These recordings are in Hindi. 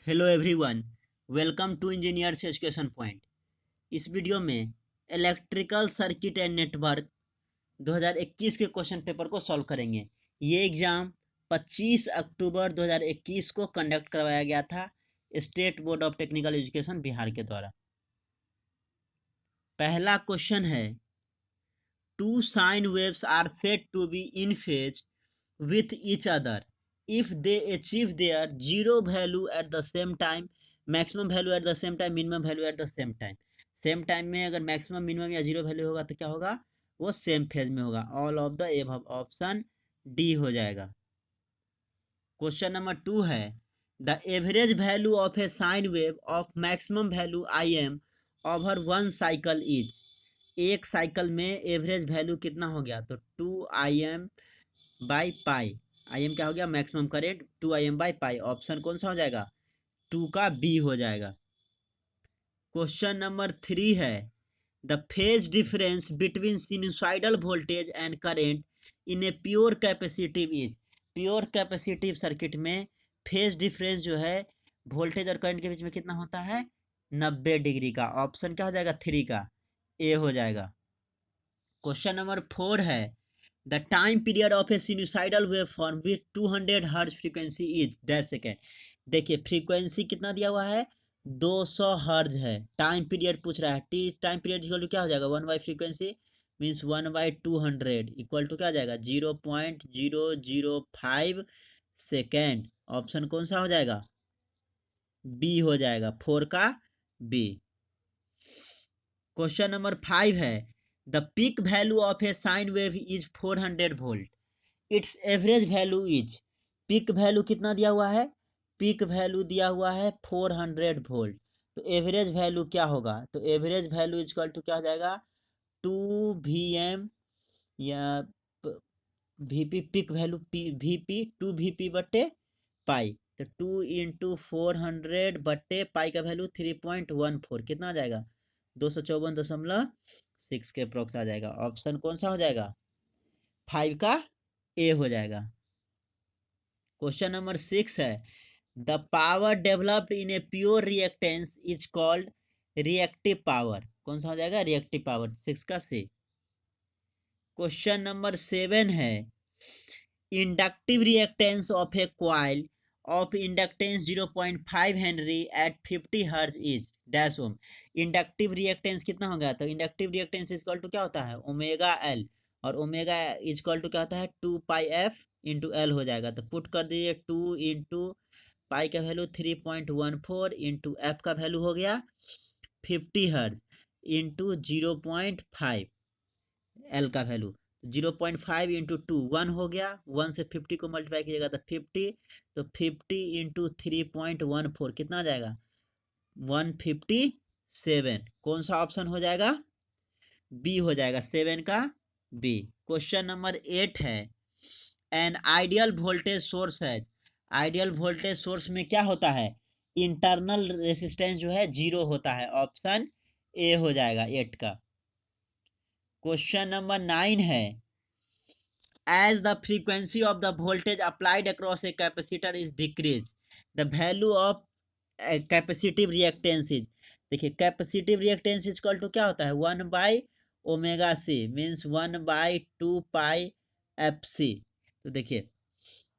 Hello everyone, welcome to engineers education point. इस वीडियो में इलेक्ट्रिकल सर्किट एंड नेटवर्क 2021 के क्वेश्चन पेपर को सॉल्व करेंगे। ये एग्ज़ाम 25 अक्टूबर 2021 को कंडक्ट करवाया गया था state board of technical education Bihar के द्वारा। पहला क्वेश्चन है, two sine waves are said to be in phase with each other if they achieve their zero value at the same time, maximum value at the same time, minimum value at the same time। Same time में अगर मैक्सिमम मिनिमम या जीरो वैल्यू होगा तो क्या होगा, वो सेम फेज में होगा। All of the above, option D हो जाएगा। क्वेश्चन नंबर 2 है, the average value of A sine wave of maximum value I am over one cycle is. एक साइकिल में एवरेज वैल्यू कितना हो गया, तो 2im by pi. I am क्या हो गया, maximum current, 2im by pi. Option कौन सा हो जाएगा, 2 का बी हो जाएगा। क्वेश्चन नंबर 3 है, the phase difference between sinusoidal voltage and current in a pure capacitive is. Pure capacitive circuit में फेज डिफरेंस जो है वोल्टेज और करंट के बीच में कितना होता है, 90 डिग्री का। ऑप्शन क्या हो जाएगा, 3 का ए हो जाएगा। क्वेश्चन नंबर 4 है, the time period of A sinusoidal wave form with 200 hertz frequency is dash second. देखिए फ्रीक्वेंसी कितना दिया हुआ है, 200 हर्ट्ज है। टाइम पीरियड पूछ रहा है, T time period equal to क्या हो जाएगा, 1 by frequency means 1 by 200 equal to क्या हो जाएगा, 0.005 सेकेंड। ऑप्शन कौन सा हो जाएगा, बी हो जाएगा, 4 का बी। क्वेश्चन नंबर 5 है, the peak value of A sine wave is 400 volt, it's average value is. Peak value कितना दिया हुआ है, पीक वैल्यू दिया हुआ है 400 वोल्ट। तो एवरेज वैल्यू क्या होगा, तो एवरेज वैल्यू इजकल टू क्या हो जाएगा, 2 VM या VP peak value, VP 2 VP बट्टे पाई। तो 2 × 400 बट्टे पाई का वैल्यू 3.14 कितना आ जाएगा, 254.6 के अप्रोक्स आ जाएगा। ऑप्शन कौन सा हो जाएगा, 5 का ए हो जाएगा। क्वेश्चन नंबर 6 है, the power developed in a pure reactance is called reactive power. कौन सा हो जाएगा, रिएक्टिव पावर, 6 का सी। क्वेश्चन नंबर 7 है, inductive reactance of a coil of inductance 0.5 henry at 50 hertz is dash ohm. Inductive reactance कितना हो गया, तो इंडक्टिव रिएक्टेंस इजकल टू क्या होता है, ओमेगा एल, और ओमेगा इजकल टू क्या होता है, 2 पाई एफ इंटू एल हो जाएगा। तो पुट कर दीजिए, 2 इंटू पाई का वैल्यू 3.14 इंटू एफ का वैल्यू हो गया 50 हर्ट्ज इंटू 0.5 एल का वैल्यू 0.5 इंटू 2 1 हो गया, 1 से 50 को मल्टीप्लाई कीजिएगा तो 50, तो 50 इंटू 3.14 कितना आ जाएगा, 157। कौन सा ऑप्शन हो जाएगा, बी हो जाएगा, 7 का बी। क्वेश्चन नंबर 8 है, एन आइडियल वोल्टेज सोर्स है। आइडियल वोल्टेज सोर्स में क्या होता है, इंटरनल रेसिस्टेंस जो है 0 होता है। ऑप्शन ए हो जाएगा, 8 का। क्वेश्चन नंबर 9 है, as the frequency of the voltage applied across a capacitor is decreased, the value of capacitive reactance is। देखिए कैपेसिटिव रिएक्टेंस इक्वल टू क्या होता है, 1/ω/c मीन्स 1/2 पाई FC। तो देखिए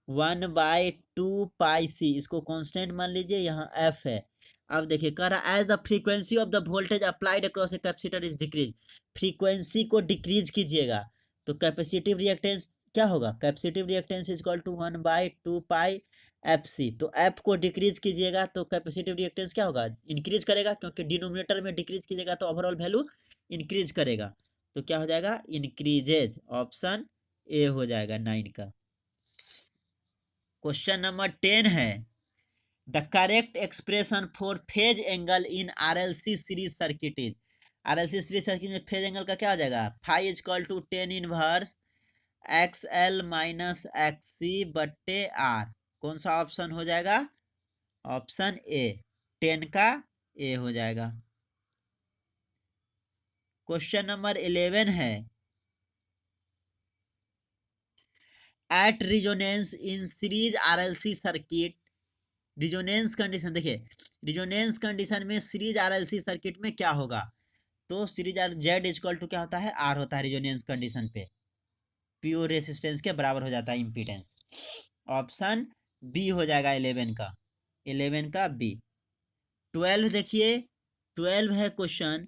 1/2 पाई C, इसको कांस्टेंट मान लीजिए, यहाँ F है। अब देखिए कह रहा as the frequency of the voltage applied across a capacitor is decrease. Frequency को डिक्रीज कीजिएगा तो कैपेसिटिव रिएक्टेंस क्या होगा, capacitive reactance is equal to 1/2 pi FC। तो एफ को डिक्रीज कीजिएगा तो कैपेसिटिव रिएक्टेंस क्या होगा, इंक्रीज करेगा, क्योंकि डिनोमिनेटर में डिक्रीज कीजिएगा तो ओवरऑल वैल्यू इंक्रीज करेगा। तो क्या हो जाएगा, इंक्रीजेज। ऑप्शन ए हो जाएगा, 9 का। क्वेश्चन नंबर 10 है, the correct expression for phase angle in RLC series circuit is. RLC series circuit में फेज एंगल का क्या हो जाएगा, phi is equal to 10 inverse XL minus XC बट्टे R। कौन सा ऑप्शन हो जाएगा, ऑप्शन ए, 10 का ए हो जाएगा। क्वेश्चन नंबर 11 है, at resonance in series RLC circuit resonance condition देखिए, रिजोनेंस कंडीशन में सीरीज आरएलसी सर्किट में क्या होगा, तो series R Z equal to क्या होता है, आर होता है रिजोनेंस कंडीशन पे, प्योर रेसिस्टेंस के बराबर हो जाता है इम्पीडेंस। ऑप्शन बी हो जाएगा 11 का, 11 का बी। 12 देखिए, 12 है question,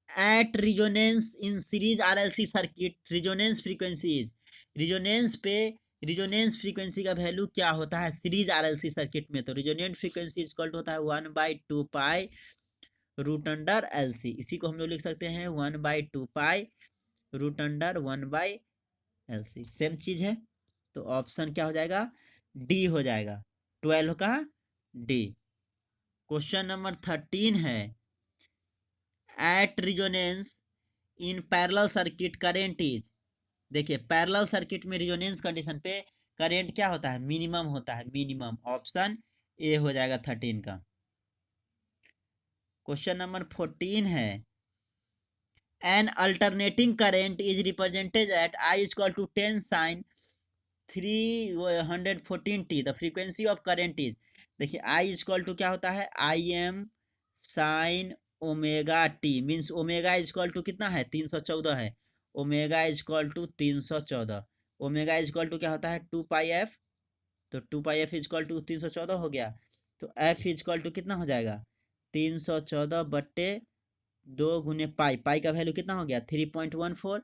at resonance in series RLC circuit resonance frequency is, resonance पे रिजोनेंस फ्रीक्वेंसी का वैल्यू क्या होता है सीरीज आरएलसी सर्किट में, तो रिजोनेंट फ्रीक्वेंसी इक्वल टू होता है 1/2 pi root under L C, इसी को हम लोग लिख सकते हैं 1/2 पाई रूट अंडर 1/एल सी, सेम चीज है। तो ऑप्शन क्या हो जाएगा, डी हो जाएगा, 12 का डी। क्वेश्चन नंबर 13 है, at resonance in parallel circuit current is, देखिए पैरेलल सर्किट में रिजोनेंस कंडीशन पे करेंट क्या होता है, मिनिमम होता है, मिनिमम। ऑप्शन ए हो जाएगा 13 का। क्वेश्चन नंबर 14 है, an alternating current is represented at I equal to 10 sine 314t, the frequency of current is, देखिए आई इक्वल टू क्या होता है, I M sine omega T, means omega equal to कितना है, 314 है, omega equal to 314, omega equal to क्या होता है 2 पाई एफ, तो 2 पाई एफ इक्वल टू 314 हो गया, तो एफ इक्वल टू कितना हो जाएगा 314/2 पाई, पाई का वैल्यू कितना हो गया 3.14,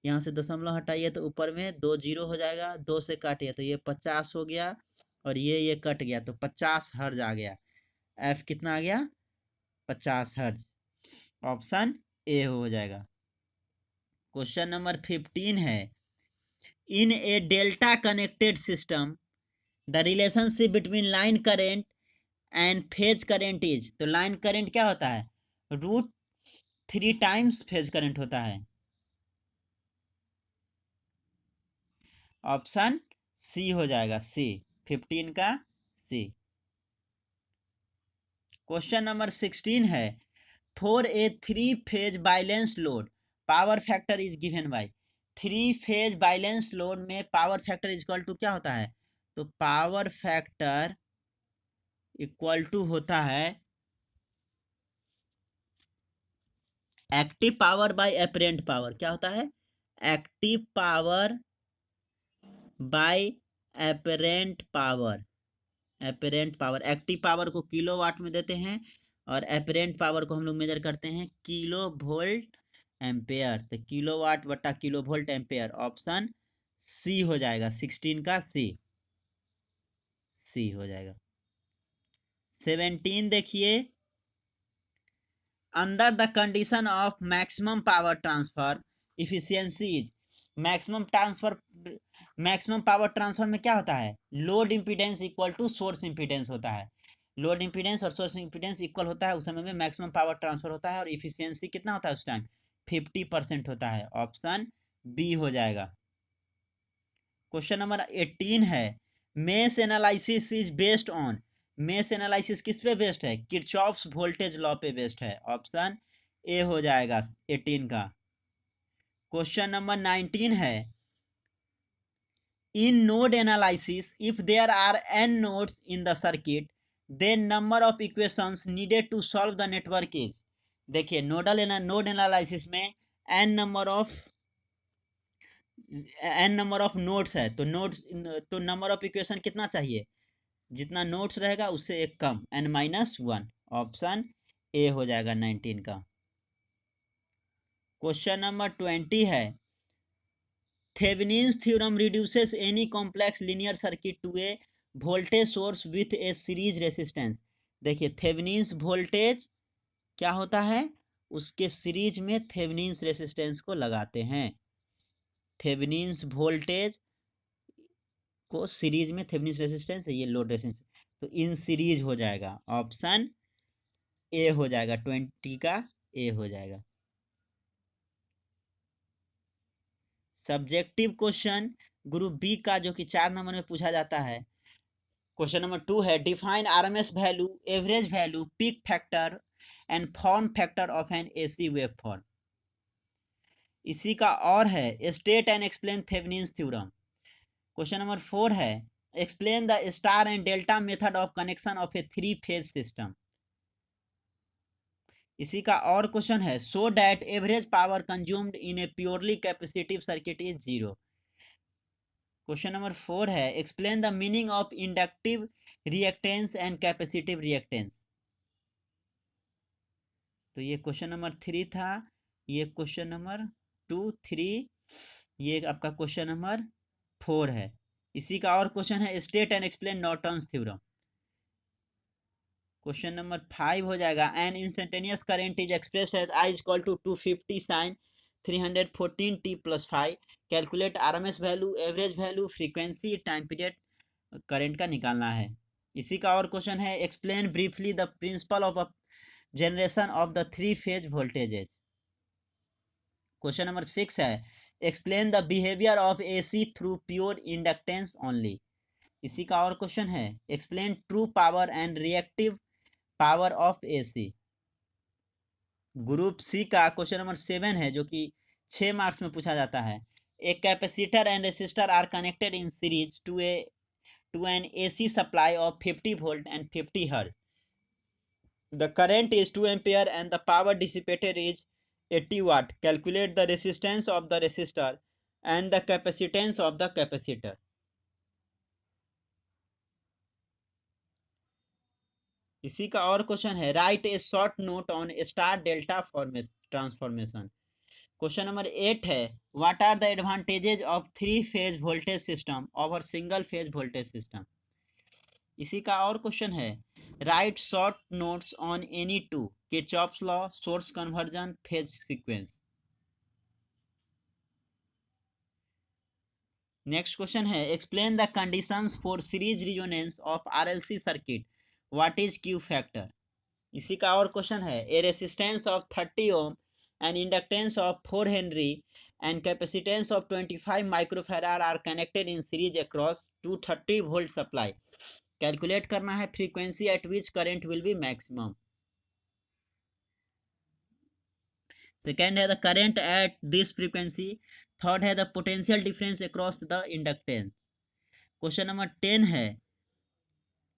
यहाँ से दशमलव हटाइए तो ऊपर में 2 जीरो हो जाएगा, 2 से काटिए तो ये 50 हो गया, और ये कट गया तो 50 हर्ज आ गया, एफ कितना आ गया 50 हर्ज। ऑप्शन ए हो जाएगा। क्वेश्चन नंबर 15 है, in a delta connected system the relationship between line current and phase current is, तो लाइन करेंट क्या होता है, √3 फेज करंट होता है। ऑप्शन सी हो जाएगा, सी, 15 का सी। क्वेश्चन नंबर 16 है, for a 3 phase balance load power factor is given by, 3 phase balance load में पावर फैक्टर इक्वल टू क्या होता है, तो पावर फैक्टर इक्वल टू होता है active power bye apparent power, क्या होता है active power bye apparent power, apparent power, active power को किलोवाट में देते हैं और अपरेंट पावर को हम लोग मेजर करते हैं किलो वोल्ट एम्पेयर, तो किलोवाट बटा kilo volt ampere. Option C हो जाएगा, 16 का सी, सी हो जाएगा। 17 देखिए, under the condition of maximum power transfer efficiency is, maximum power transfer में क्या होता है, load impedance equal to source impedance होता है, लोड इम्पीडेंस और सोर्स इम्पीडेंस इक्वल होता है उस समय में मैक्सिमम पावर ट्रांसफर होता है, और इफिशियंसी कितना होता है उस टाइम 50% होता है। ऑप्शन बी हो जाएगा। क्वेश्चन नंबर 18 है, mesh analysis is based on, mesh analysis किस पे बेस्ड है, किरचॉफ्स वोल्टेज लॉ पे बेस्ड है। ऑप्शन ए हो जाएगा 18 का। क्वेश्चन नंबर 19 है, in node analysis if there are n nodes in the circuit then number of equations needed to solve the network is, देखिए नोड एनालिसिस में n नंबर ऑफ नोड्स है, तो नोड्स, तो नंबर ऑफ इक्वेशन कितना चाहिए, जितना नोड्स रहेगा उससे एक कम, n-1। ऑप्शन ए हो जाएगा 19 का। क्वेश्चन नंबर 20 है, Thevenin's theorem reduces any complex linear circuit to a voltage source with a series resistance, देखिए थेवेनिन्स वोल्टेज क्या होता है, उसके सीरीज में थेवेनिन्स रेसिस्टेंस को लगाते हैं, थेवेनिन्स वोल्टेज को सीरीज में थेवेनिन्स रेसिस्टेंस है, ये लोड रेसिस्टेंस, तो इन सीरीज हो जाएगा। ऑप्शन ए हो जाएगा, 20 का ए हो जाएगा। सब्जेक्टिव क्वेश्चन ग्रुप बी का जो कि 4 नंबर में पूछा जाता है, क्वेश्चन नंबर 2 है, define RMS value, average value, peak factor and form factor of N AC wave form. इसी का और है, state and explain Thevenin's theorem. Question number 4 है, explain the star and delta method of connection of A 3 phase system. इसी का और क्वेश्चन है, so that average power consumed in A purely capacitive circuit is 0। Question number 4 है, explain the meaning of inductive reactance and capacitive reactance. तो ये क्वेश्चन नंबर 3 था, ये क्वेश्चन नंबर 2 3, ये आपका क्वेश्चन नंबर 4 है। इसी का और क्वेश्चन है, state and explain Norton's theorem. Question number 5 हो जाएगा, an instantaneous current is express as I equal to 250 sine 314 t plus 5, calculate RMS value, average value, frequency, time period current का निकालना है। इसी का और क्वेश्चन है, explain briefly the principle of generation of the 3 phase voltages. Question number 6 है, explain the behaviour of AC through pure inductance only. इसी का और क्वेश्चन है, explain true power and reactive power of AC. Group C का क्वेश्चन नंबर 7 है, जो कि 6 मार्क्स में पूछा जाता है। A capacitor and resistor are connected in series to an AC supply of 50 volt and 50 hertz. The current is 2 ampere and the power dissipated is 80 watt. Calculate the resistance of the resistor and the capacitance of the capacitor. इसी का और क्वेश्चन है, write a short note on star delta transformation. Question number 8 है, what are the advantages of 3 phase voltage system over single phase voltage system. इसी का और क्वेश्चन है, write short notes on any two, Kirchhoff's law, source conversion, phase sequence. Next question है, explain the conditions for series resonance of RLC circuit, what is Q factor. इसी का और क्वेश्चन है, a resistance of 30 ohm and inductance of 4 henry and capacitance of 25 microfarad are connected in series across 230 volt supply. Calculate करना है frequency at which current will be maximum. Second है, the current at this frequency. Third है, the potential difference across the inductance. Question number 10 है,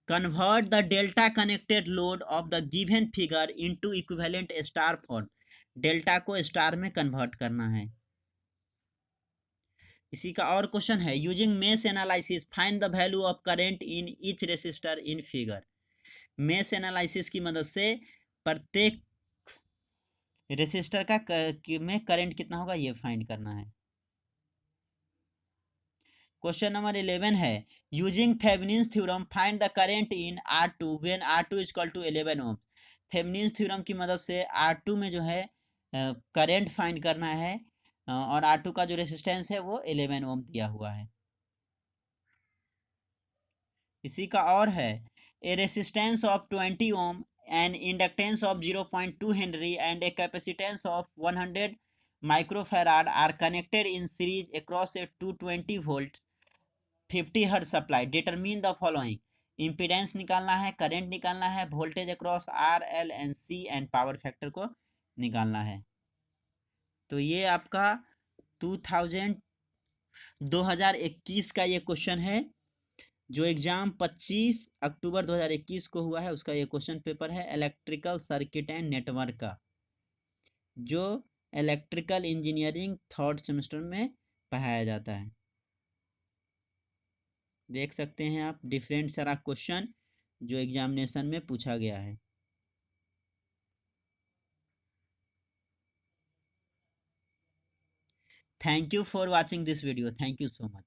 convert the delta connected load of the given figure into equivalent star form। Delta को स्टार में कन्वर्ट करना है। इसी का और क्वेश्चन है, using mesh analysis find the value of current in each resistor in figure. Mesh analysis की मदद से प्रत्येक रेसिस्टर का में करंट कितना होगा ये फाइंड करना है। क्वेश्चन नंबर 11 है, using Thevenin's theorem find the current in R2 when R2 equal to 11 ohm. Thevenin's theorem की मदद से R2 में जो है करंट फाइंड करना है, और R2 का जो रेसिस्टेंस है वो 11 ओम दिया हुआ है। इसी का और है, a resistance of 20 ohm and inductance of 0.2 henry and a capacitance of 100 microfarad are connected in series across a 220 volt 50 hertz supply. Determine the following. Impedance निकालना है, करंट निकालना है, voltage across R L and C and power factor को निकालना है। तो ये आपका 2021 का ये क्वेश्चन है, जो एग्जाम 25 अक्टूबर 2021 को हुआ है, उसका ये क्वेश्चन पेपर है इलेक्ट्रिकल सर्किट एंड नेटवर्क का, जो इलेक्ट्रिकल इंजीनियरिंग थर्ड सेमेस्टर में पढ़ाया जाता है। देख सकते हैं आप डिफरेंट सारा क्वेश्चन जो एग्जामिनेशन में पूछा गया है। Thank you for watching this video, thank you so much.